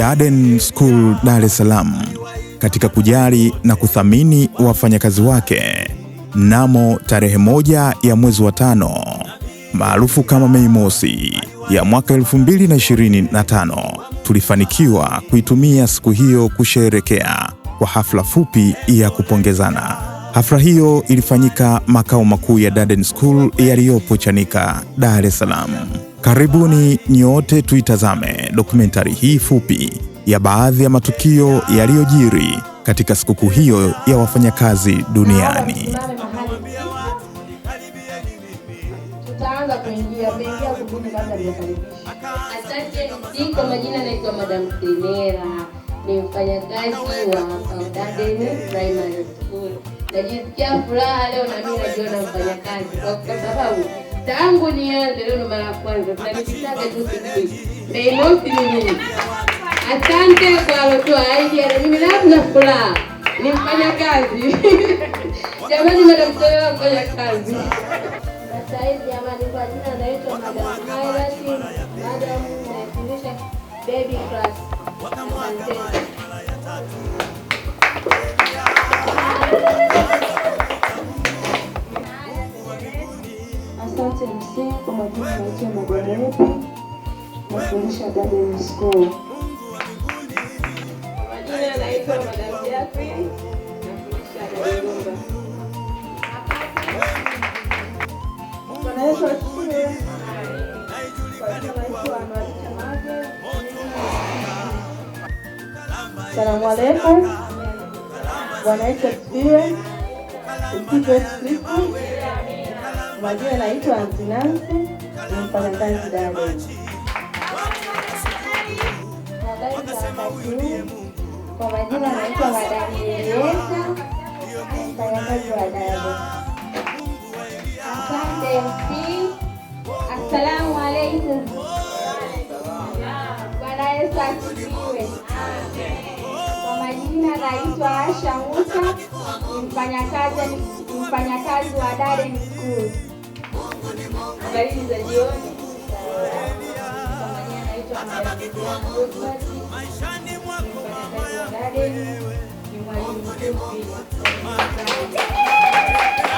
Darden School Dar es Salaam katika kujali na kuthamini wafanyakazi wake. Mnamo tarehe 1 ya mwezi wa 5 maarufu kama Mei Mosi ya mwaka 2025 tulifanikiwa kuitumia siku hiyo kusherehekea kwa hafla fupi ya kupongezana. Hafla hiyo ilifanyika makao makuu ya Darden School yaliyopo Chanika, Dar es Salaam. Karibuni nyote tuitazame dokumentari hii fupi ya baadhi ya matukio yaliyojiri katika sikukuu hiyo ya wafanyakazi duniani. Tutaanza kuingia kubuni kabla ya kukaribisha. Asante, kwa majina naitwa Madam Temera. Ni mfanyakazi wa Darden Primary School. Najisikia furaha leo na mimi najiona mfanyakazi kwa sababu tangu nianze leo ndo mara ya kwanza tunanipitaga tu siku. Mei Mosi ni nini? Asante kwa kutoa idea na mimi na furaha. Ni mfanyakazi. Jamani, Madam Temera mfanyakazi. Sasa hivi jamani, kwa jina naitwa Madam Hairati. Madam nafundisha baby class. Asante msee, kwa majina naitwa Madam nafundisha Darden School. Kwa majina naitwa Madam Jacqueline nafundisha Darden. Naitwa Chile. Kwa jina naitwa Anwarita Mage. Salamu alaykum. Wanaitwa Chile. Mpigo Kristo. Majina naitwa Antinansi. Ni mfanyakazi Darden. Habari za wakati huu. Kwa majina naitwa Madam Elieza. Mfanyakazi wa Darden. Asante MC. Assalamu alaykum. Bwana Yesu asifiwe. Kwa majina naitwa Asha Musa, mfanyakazi wa Darden School. Habari za jioni. Kwa majina naitwa Madam Rosati, mfanyakazi wa Darden, ni mwalimu mkuu.